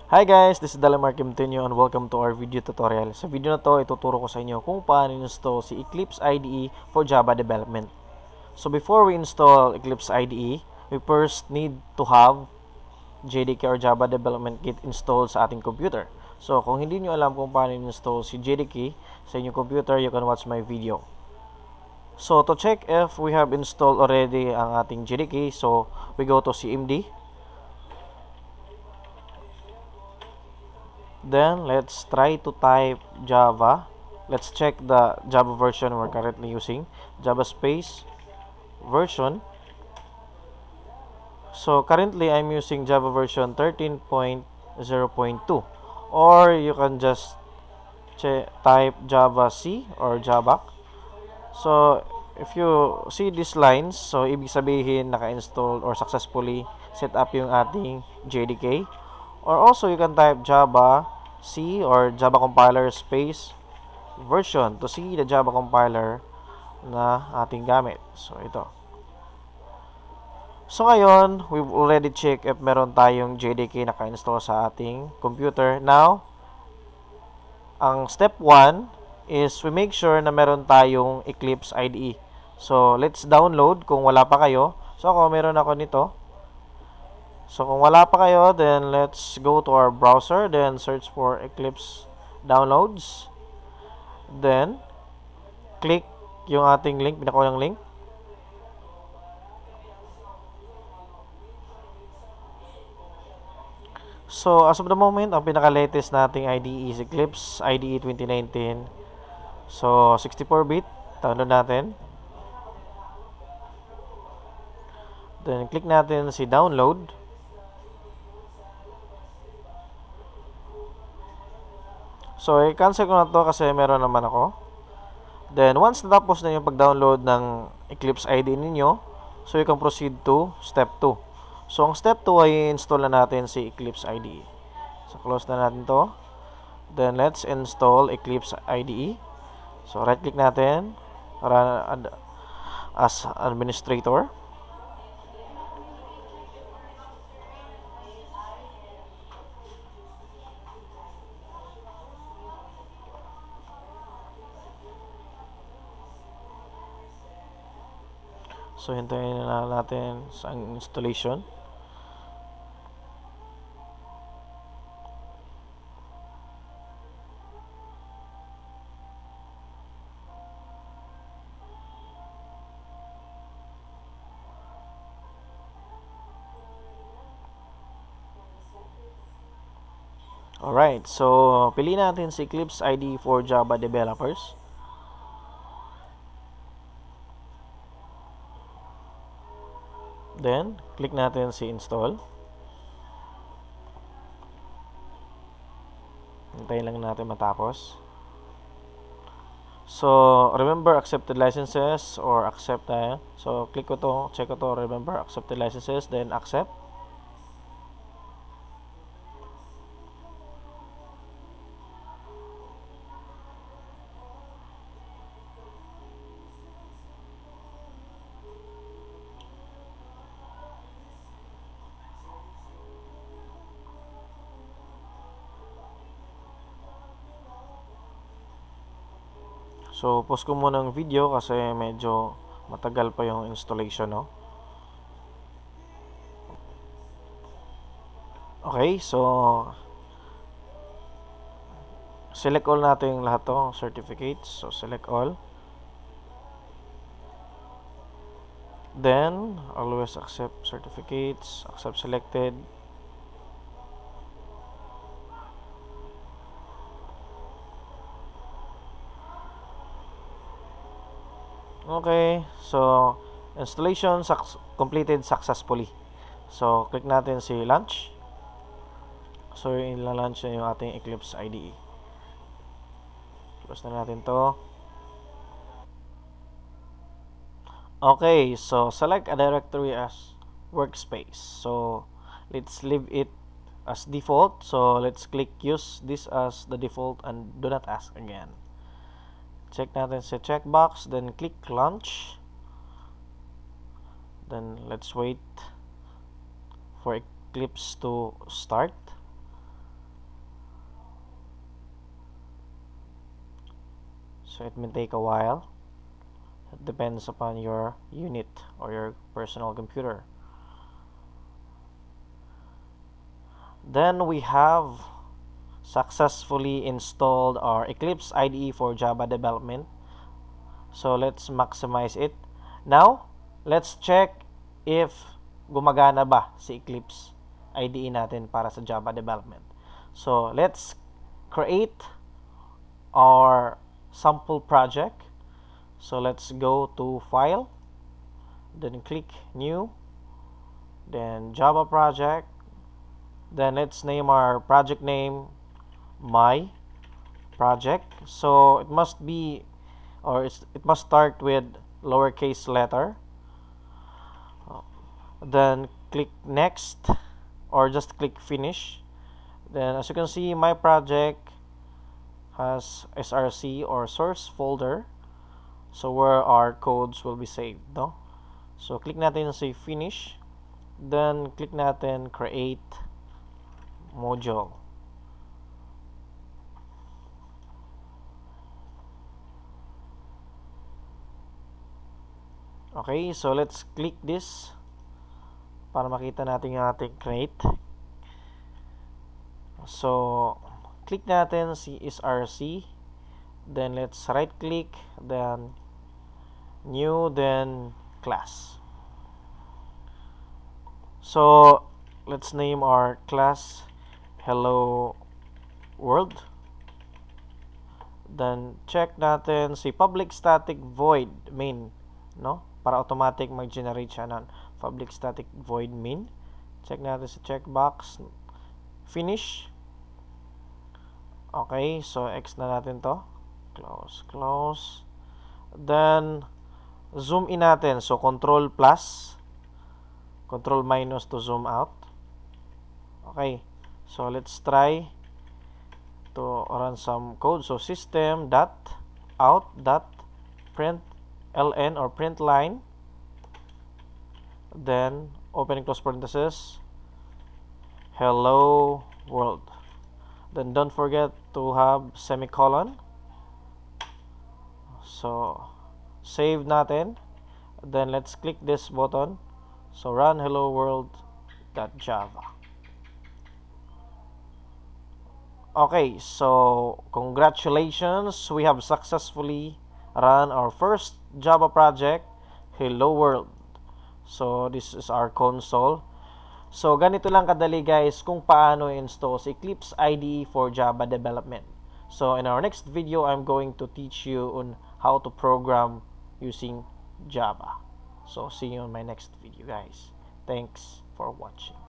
Hi guys, this is Dalamar Kimtenyo and welcome to our video tutorial. Sa video na to, ituturo ko sa inyo kung paano install si Eclipse IDE for Java development. So before we install Eclipse IDE, we first need to have JDK or Java Development Kit installed sa ating computer. So kung hindi nyo alam kung paano install si JDK sa inyong computer, you can watch my video. So to check if we have installed already ang ating JDK, so we go to CMD. Then let's try to type Java. Let's check the Java version we're currently using. Java space version. So currently I'm using Java version 13.0.2, or you can just type Java C or Java. So if you see these lines, so ibig sabihin naka-install or successfully set up yung ating JDK. Or also you can type Java C or Java compiler space version to see the Java compiler na ating gamit. So ito. So ngayon, we've already checked if meron tayong JDK naka-install sa ating computer. Now, ang step 1 is we make sure na meron tayong Eclipse IDE. So let's download kung wala pa kayo. So ako meron ako nito. So kung wala pa kayo, then let's go to our browser, then search for Eclipse downloads. Then click yung ating link, pinakaunang link. So as of the moment, ang pinaka-latest nating IDE is Eclipse IDE 2019. So 64-bit, download natin. Then click natin si download. So, i-cancel ko na to kasi meron naman ako. Then, once natapos na yung pag-download ng Eclipse IDE ninyo, so you can proceed to step 2. So, ang step 2 ay install na natin si Eclipse IDE. So, close na natin to. Then, let's install Eclipse IDE. So, right-click natin para as administrator. So, hintayin na natin sa installation. Alright, so piliin natin si Eclipse IDE for Java developers. Then, click natin si install. Hintayin lang natin matapos. So, remember accepted licenses or accept tayo. So, click ko to, check ko to, remember accepted licenses, then accept. So, pause ko muna ng video kasi medyo matagal pa yung installation, no? Okay, so select all natin yung lahat to, certificates. So, select all. Then, always accept certificates, accept selected. Okay, so installation completed successfully. So, click natin si launch. So, i-launch na yung ating Eclipse IDE. Close na natin to. Okay, so select a directory as workspace. So, let's leave it as default. So, let's click use this as the default and do not ask again. Check natin sa checkbox, then click launch. Then let's wait for Eclipse to start. So it may take a while. It depends upon your unit or your personal computer. Then we have successfully installed our Eclipse IDE for Java development. So let's maximize it. Now, let's check if gumagana ba si Eclipse IDE natin para sa Java development. So let's create our sample project. So let's go to File, then click New, then Java Project. Then let's name our project name My Project. So it must be, or it must start with lowercase letter. Then click Next, or just click Finish. Then as you can see, my project has SRC or source folder, so where our codes will be saved, no? So click natin sa Finish, then click natin Create Module. Okay, so let's click this para makita natin yung ating create. So click natin si SRC, then let's right click, then new, then class. So let's name our class Hello World. Then check natin si public static void main, no? Para automatic mag-generate siya ng public static void main. Check natin si checkbox. Finish. Okay, so X na natin to. Close, close. Then zoom in natin. So control plus, control minus to zoom out. Okay, so let's try to run some code. So system dot out dot print ln or print line, then open and close parenthesis, hello world. Then don't forget to have semicolon. So save natin. Then let's click this button. So run hello world.java. Okay, so congratulations, we have successfully run our first Java project, Hello World. So this is our console. So ganito lang kadali guys kung paano install si Eclipse IDE for Java development. So in our next video, I'm going to teach you on how to program using Java. So see you on my next video guys. Thanks for watching.